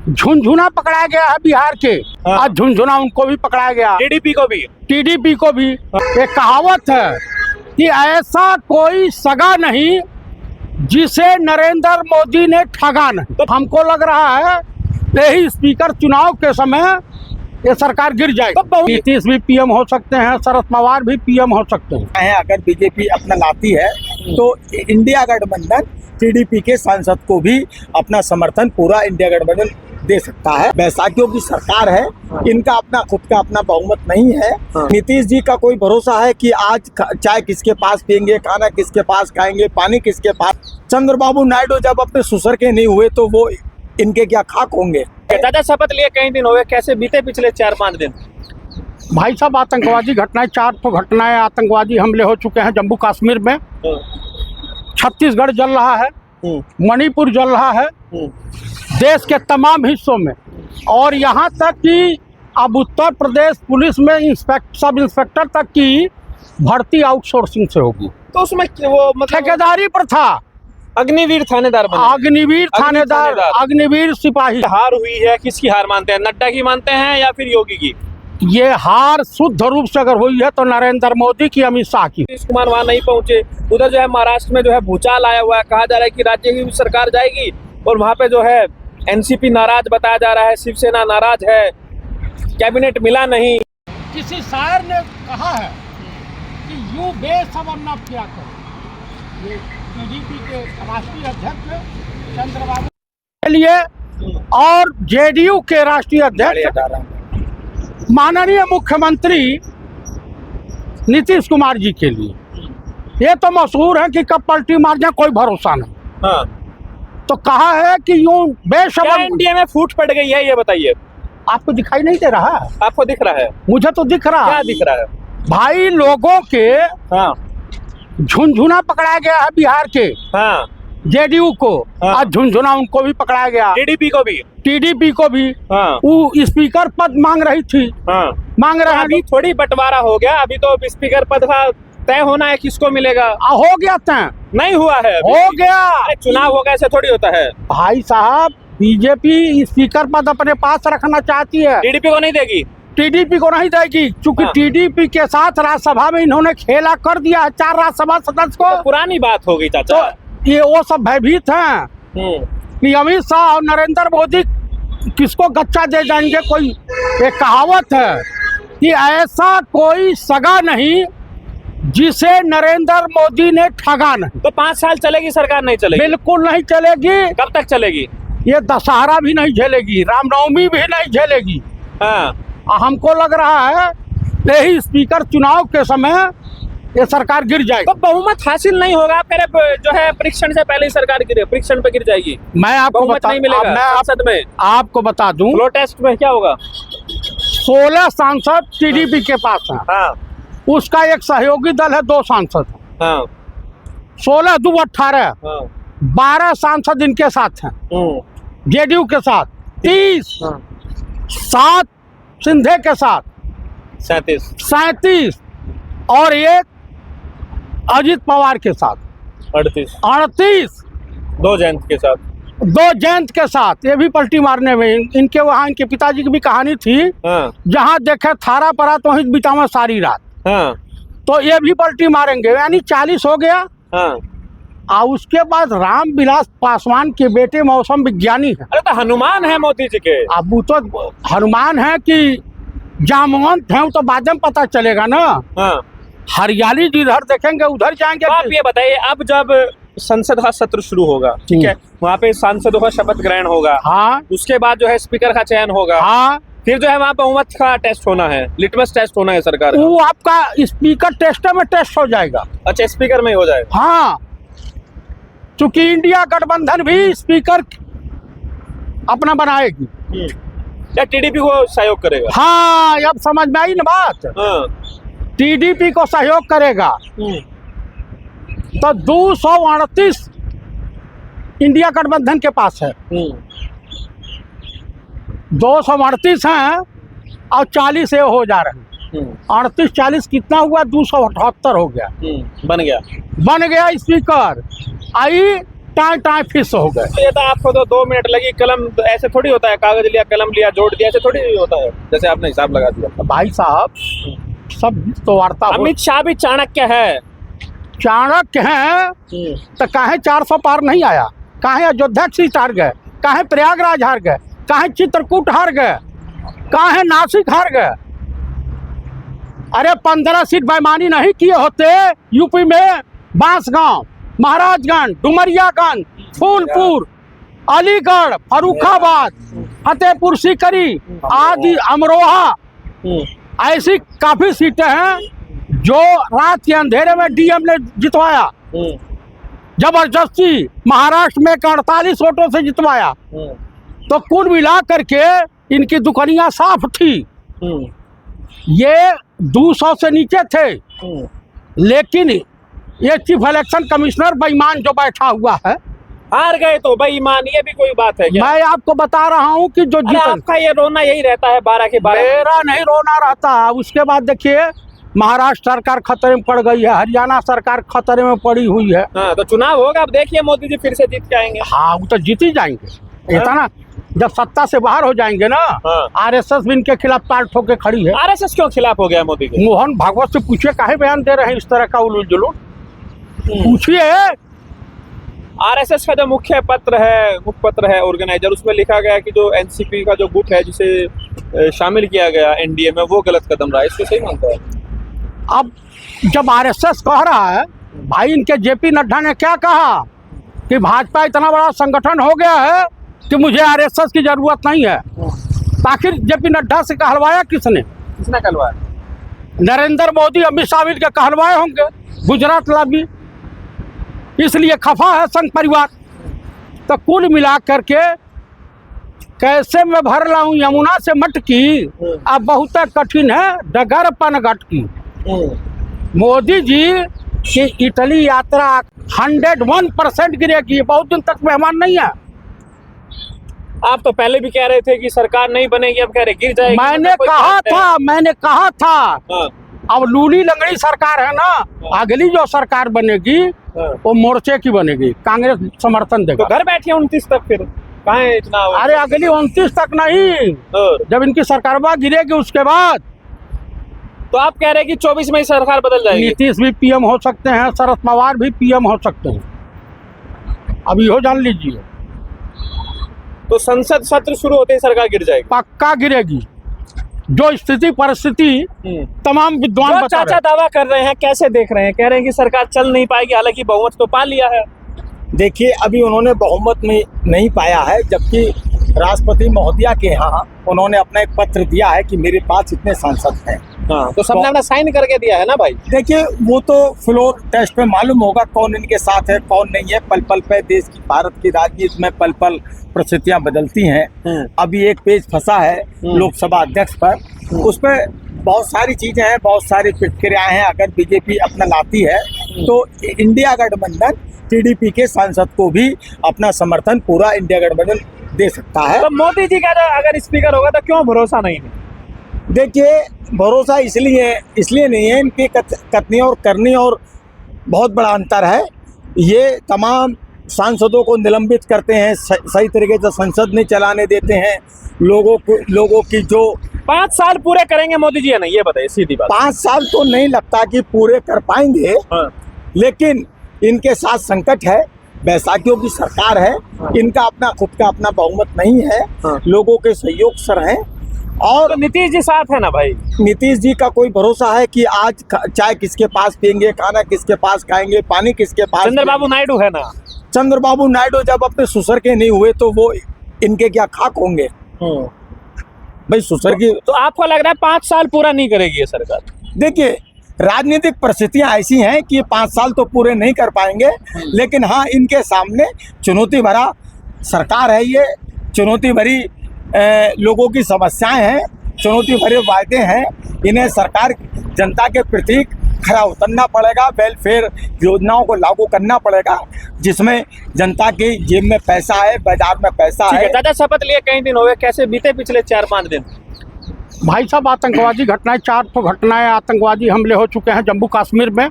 झुनझुना पकड़ा गया है बिहार के। हाँ। आज झुनझुना उनको भी पकड़ा गया, टीडीपी को भी। एक कहावत है कि ऐसा कोई सगा नहीं जिसे नरेंद्र मोदी ने ठगा नहीं। तो हमको लग रहा है यही स्पीकर चुनाव के समय ये सरकार गिर जाएगी। नीतीश भी पीएम हो सकते हैं, शरद पवार भी पीएम हो सकते हैं। अगर बीजेपी अपना लाती है तो इंडिया गठबंधन टीडीपी के सांसद को भी अपना समर्थन पूरा इंडिया गठबंधन दे सकता है। बैसाखियों की सरकार है, इनका अपना खुद का अपना बहुमत नहीं है। नीतीश जी का कोई भरोसा है कि आज चाय किसके पास पियेंगे, खाना किसके पास खाएंगे, पानी किसके पास। चंद्रबाबू नायडू जब अपने ससुर के नहीं हुए तो वो इनके क्या खाक होंगे। चाचा शपथ लिए कई दिन हो गए, कैसे बीते पिछले 4-5 दिन? भाई साहब, आतंकवादी घटनाएं 4 घटनाएं आतंकवादी हमले हो चुके हैं जम्मू कश्मीर में। छत्तीसगढ़ जल रहा है, मणिपुर जल रहा है, देश के तमाम हिस्सों में। और यहाँ तक कि अब उत्तर प्रदेश पुलिस में सब इंस्पेक्टर तक की भर्ती आउटसोर्सिंग से होगी। तो उसमें वो मतलब ठेकेदारी पर था। अग्निवीर थानेदार बने। अग्निवीर थानेदार, अग्निवीर सिपाही। हार हुई है, किसकी हार मानते हैं? नड्डा की मानते हैं या फिर योगी की? ये हार शुद्ध रूप से अगर हुई है तो नरेंद्र मोदी की, अमित शाह की। नीतीश कुमार वहाँ नहीं पहुंचे। उधर जो है महाराष्ट्र में जो है भूचाल आया हुआ है, कहा जा रहा है कि राज्य की सरकार जाएगी और वहाँ पे जो है एनसीपी नाराज बताया जा रहा है, शिवसेना नाराज है, कैबिनेट मिला नहीं। किसी शायर ने कहा है कि यूं बेसबर न किया करो। ये टीडीपी के राष्ट्रीय अध्यक्ष चंद्रबाबू के लिए और जेडीयू के राष्ट्रीय अध्यक्ष माननीय मुख्यमंत्री नीतीश कुमार जी के लिए ये तो मशहूर है कि कब पलटी मार जाए कोई भरोसा नहीं। हाँ। तो कहा है कि यूं बेशर्म। इंडिया में फूट पड़ गई है, ये बताइए। आपको दिखाई नहीं दे रहा? आपको दिख रहा है? मुझे तो दिख रहा है। क्या दिख रहा है भाई? लोगों के हाँ। झुनझुना पकड़ा गया है बिहार के। हाँ। जेडीयू को। हाँ। आज झुनझुना उनको भी पकड़ा गया, टीडीपी को भी। हाँ। वो स्पीकर पद मांग रही थी। हाँ। मांग रहे हैं। अभी थोड़ी बंटवारा हो गया, अभी तो स्पीकर पद का तय होना है, किसको मिलेगा। हो गया तय? नहीं हुआ है अभी। हो गया। चुनाव होगा, ऐसे थोड़ी होता है भाई साहब। बीजेपी स्पीकर पद अपने पास रखना चाहती है, टीडीपी को नहीं देगी। टीडीपी को नहीं देगी, क्योंकि हाँ। टीडीपी के साथ राज्यसभा में इन्होंने खेला कर दिया है 4 राज्यसभा सदस्य को। तो पुरानी बात हो गई चाचा। तो ये वो सब भयभीत हैं कि अमित शाह और नरेंद्र मोदी किसको गच्चा दे जाएंगे। कोई एक कहावत है कि ऐसा कोई सगा नहीं जिसे नरेंद्र मोदी ने ठगा नहीं। तो 5 साल चलेगी सरकार? नहीं चलेगी, बिल्कुल नहीं चलेगी। कब तक चलेगी? ये दशहरा भी नहीं झेलेगी, रामनवमी भी नहीं झेलेगी। हाँ। हमको लग रहा है यही स्पीकर चुनाव के समय ये सरकार गिर जाएगी। तो बहुमत हासिल नहीं होगा, फिर जो है परीक्षण से पहले ही सरकार परीक्षण पे गिर जाएगी। मैं आपको नहीं मिलेगा संसद में। आपको बता दूं, फ्लो टेस्ट में क्या होगा? 16 सांसद टीडीपी के पास हैं। हाँ। उसका एक सहयोगी दल है, 2 सांसद। हाँ। 16 2 18। हाँ। 12 सांसद इनके साथ हैं, जेडीयू के साथ 30। 7 सिंधे के साथ 37 और एक अजित पवार के साथ 38। 2 जयंत के साथ। 2 जयंत के साथ। ये भी पलटी मारने में इनके वहाँ इनके पिताजी की भी कहानी थी। हाँ। जहाँ देखे थारा परा तो वहीं बितावा सारी रात। हाँ। तो ये भी पलटी मारेंगे, यानी 40 हो गया। हाँ। और उसके बाद रामविलास पासवान के बेटे मौसम विज्ञानी है। अरे तो हनुमान है मोदी जी के। अब वो तो हनुमान है कि जामवंत है, वो तो बाद में पता चलेगा ना। हाँ। हरियाली जिधर देखेंगे उधर जाएंगे। तो आप ये बताइए, अब जब संसद का सत्र शुरू होगा, ठीक है, वहाँ पे सांसदों का शपथ ग्रहण होगा। हाँ। उसके बाद जो है स्पीकर का चयन होगा। हाँ। फिर जो है वहाँ बहुमत का टेस्ट होना है, लिटमस टेस्ट होना है सरकार का। वो आपका स्पीकर टेस्ट में टेस्ट हो जाएगा। अच्छा, स्पीकर में ही हो जाएगा। हाँ, चूंकि इंडिया गठबंधन भी स्पीकर अपना बनाएगी। क्या टीडीपी को सहयोग करेगा? हाँ, अब समझ में आई ना बात। हाँ। टीडीपी को सहयोग करेगा तो 238 इंडिया गठबंधन के पास है। 238 हैं और 40 ये हो जा रहे हैं। 38 40 कितना हुआ? 278 हो गया। बन गया स्पीकर। आई टाई टाई फिस हो गए। तो ये तो आपको तो 2 मिनट लगी, कलम ऐसे थोड़ी होता है, कागज लिया, कलम लिया, जोड़ दिया, ऐसे थोड़ी होता है जैसे आपने हिसाब लगा दिया। भाई साहब सब तो वार्ता हो, अमित शाह भी चाणक्य है। चाणक्य हैं तो काहे 400 पार नहीं आया, काहे अयोध्या सीट हार गए, काहे प्रयागराज हार गए, काहे चित्रकूट हार गए, काहे नासिक हार गए। अरे 15 सीट बेईमानी नहीं किए होते यूपी में, बांसगांव, महाराजगंज, डुमरियागंज, फूलपुर, अलीगढ़, फर्रुखाबाद, फतेहपुर सीकरी आदि, अमरोहा, ऐसी काफी सीटें हैं जो रात के अंधेरे में डीएम ने जितवाया जबरदस्ती। महाराष्ट्र में 48 वोटों से जितवाया। तो कुल मिला करके इनकी दुकानियां साफ थी। ये 200 से नीचे थे, लेकिन ये चीफ इलेक्शन कमिश्नर बेईमान जो बैठा हुआ है, हार गए तो बेईमान, ये भी कोई बात है क्या? मैं आपको बता रहा हूँ कि जो जीत, आपका ये रोना यही रहता है 12 के 12। मेरा नहीं रोना रहता। उसके बाद देखिए महाराष्ट्र सरकार खतरे में पड़ गई है, हरियाणा सरकार खतरे में पड़ी हुई है। हाँ, तो चुनाव होगा, अब देखिए मोदी जी फिर से जीत के आएंगे। हाँ वो तो जीत ही जाएंगे। इतना जब सत्ता से बाहर हो जाएंगे ना, आरएसएस भी इनके खिलाफ ताल ठोक के खड़ी है। आरएसएस क्यों खिलाफ हो गया मोदी के? मोहन भागवत से पूछिए काहे बयान दे रहे हैं इस तरह का उलूल जुलूल, पूछिए। आरएसएस का जो मुखपत्र है ऑर्गेनाइजर, उसमें लिखा गया है कि जो एनसीपी का जो गुट है जिसे शामिल किया गया एनडीए में, वो गलत कदम रहा है। इसको सही मानता है? अब जब आरएसएस कह रहा है, भाई इनके जेपी नड्डा ने क्या कहा कि भाजपा इतना बड़ा संगठन हो गया है कि मुझे आरएसएस की जरूरत नहीं है। आखिर जेपी नड्डा से कहलवाया किसने? किसने कहलवाया? नरेंद्र मोदी, अमित शाह के कहलवाए होंगे, गुजरात लॉबी, इसलिए खफा है संघ परिवार। तो कुल मिला करके कैसे मैं भर लाऊं यमुना से मटकी, अब बहुत कठिन है डगर पन गटकी। मोदी जी की इटली यात्रा 101% गिरेगी, बहुत दिन तक मेहमान नहीं है। आप तो पहले भी कह रहे थे कि सरकार नहीं बनेगी, अब कह रहे गिर जाएगी। मैंने कहा था अब लूली लंगड़ी सरकार है ना, अगली जो सरकार बनेगी वो मोर्चे की बनेगी, कांग्रेस समर्थन देगा। तो घर बैठिए 29 तक, फिर कहाँ है इतना? अरे अगली 29 तक नहीं, जब इनकी सरकार गिरेगी उसके बाद। तो आप कह रहे हैं कि 24 में ही सरकार बदल जाएगी? नीतीश भी पीएम हो सकते हैं, शरद पवार भी पीएम हो सकते हैं, अब यो जान लीजिए। तो संसद सत्र शुरू होते ही सरकार गिर जाएगी? पक्का गिरेगी। जो स्थिति परिस्थिति तमाम विद्वान बता रहे चाचा दावा कर रहे हैं, कैसे देख रहे हैं? कह रहे हैं कि सरकार चल नहीं पाएगी, हालांकि बहुमत तो पा लिया है। देखिए अभी उन्होंने बहुमत में नहीं पाया है, जबकि राष्ट्रपति महोदया के यहाँ उन्होंने अपना एक पत्र दिया है कि मेरे पास इतने सांसद हैं। हाँ, तो सबने अपना साइन करके दिया है ना भाई। देखिए वो तो फ्लोर टेस्ट पे मालूम होगा कौन इनके साथ है कौन नहीं है। पल पल पे देश की, भारत की राजनीति में पल पल परिस्थितियां बदलती हैं। अभी एक पेज फंसा है लोकसभा अध्यक्ष पर, उस पर बहुत सारी चीजें हैं, बहुत सारी प्रतिक्रियाएं हैं। अगर बीजेपी अपना लाती है तो इंडिया गठबंधन टीडीपी के सांसद को भी अपना समर्थन पूरा इंडिया गठबंधन दे सकता है। तो मोदी जी का अगर स्पीकर होगा तो क्यों भरोसा नहीं है? देखिए भरोसा इसलिए नहीं है, इनकी कथनी और करनी और बहुत बड़ा अंतर है। ये तमाम सांसदों को निलंबित करते हैं, सही तरीके से संसद नहीं चलाने देते हैं। लोगों की जो 5 साल पूरे करेंगे मोदी जी या नहीं, ये बताइए सीधी बात। 5 साल तो नहीं लगता कि पूरे कर पाएंगे। लेकिन इनके साथ संकट है, बैसाखियों की सरकार है, इनका अपना खुद का अपना बहुमत नहीं है, लोगों के सहयोग सर हैं। और तो नीतीश जी साथ है ना भाई। नीतीश जी का कोई भरोसा है कि आज चाय किसके पास पियेंगे, खाना किसके पास खाएंगे, पानी किसके पास? चंद्रबाबू नायडू है ना। चंद्रबाबू नायडू जब अपने ससुर के नहीं हुए तो वो इनके क्या खाक होंगे भाई ससुर की। तो आपको लग रहा है 5 साल पूरा नहीं करेगी ये सरकार? देखिए राजनीतिक परिस्थितियां ऐसी हैं कि 5 साल तो पूरे नहीं कर पाएंगे, लेकिन हाँ इनके सामने चुनौती भरा सरकार है, ये चुनौती भरी लोगों की समस्याएं हैं, चुनौती भरे वायदे हैं। इन्हें सरकार जनता के प्रति खरा उतरना पड़ेगा, वेलफेयर योजनाओं को लागू करना पड़ेगा जिसमें जनता की जेब में पैसा है, बाजार में पैसा है। चाचा शपथ लिए कई दिन हो गए, कैसे बीते पिछले 4-5 दिन? भाई साहब आतंकवादी घटनाएं, 4 घटनाएं आतंकवादी हमले हो चुके हैं जम्मू कश्मीर में।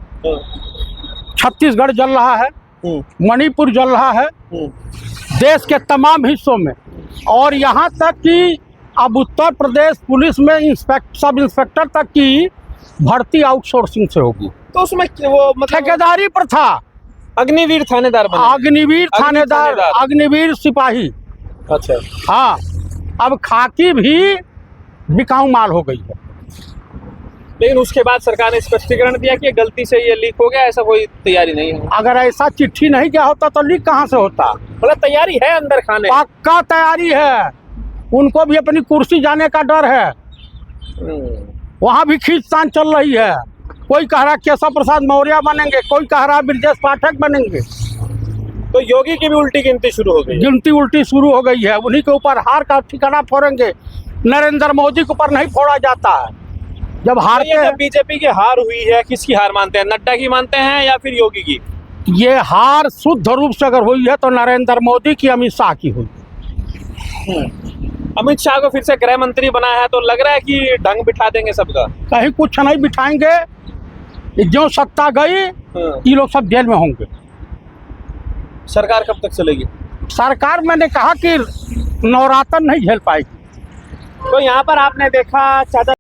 छत्तीसगढ़ जल रहा है, मणिपुर जल रहा है देश के तमाम हिस्सों में, और यहाँ तक कि अब उत्तर प्रदेश पुलिस में सब इंस्पेक्टर तक की भर्ती आउटसोर्सिंग से होगी। तो उसमें वो मतलब ठेकेदारी प्रथा, अग्निवीर थानेदार बने। अग्निवीर थानेदार, अग्निवीर सिपाही। अच्छा, हाँ, अब खाकी भी बिकाऊ माल हो गई है। लेकिन उसके बाद सरकार ने स्पष्टीकरण दिया कि गलती से ये लीक हो गया, ऐसा कोई तैयारी नहीं है। अगर ऐसा चिट्ठी नहीं गया होता तो लीक कहाँ से होता? मतलब तैयारी है अंदर खाने। पक्का तैयारी है, उनको भी अपनी कुर्सी जाने का डर है। वहाँ भी खींचतान चल रही है। कोई कह रहा केशव प्रसाद मौर्य बनेंगे, कोई कह रहा ब्रजेश पाठक बनेंगे। तो योगी की भी उल्टी गिनती शुरू हो गई। गिनती उल्टी शुरू हो गई है। उन्हीं के ऊपर हार का ठिकाना फोड़ेंगे। नरेंद्र मोदी के ऊपर नहीं फोड़ा जाता है। जब हारते हैं, बीजेपी की हार हुई है, किसकी हार मानते हैं? नड्डा की मानते हैं या फिर योगी की? ये हार शुद्ध रूप से अगर हुई है तो नरेंद्र मोदी की, अमित शाह की हुई। अमित शाह को फिर से गृह मंत्री बना है तो लग रहा है कि ढंग बिठा देंगे सबका। कहीं कुछ नहीं बिठाएंगे। जो सत्ता गई ये लोग सब जेल में होंगे। सरकार कब तक चलेगी? सरकार, मैंने कहा कि नवरात्र नहीं झेल पाएगी। तो यहाँ पर आपने देखा चाचा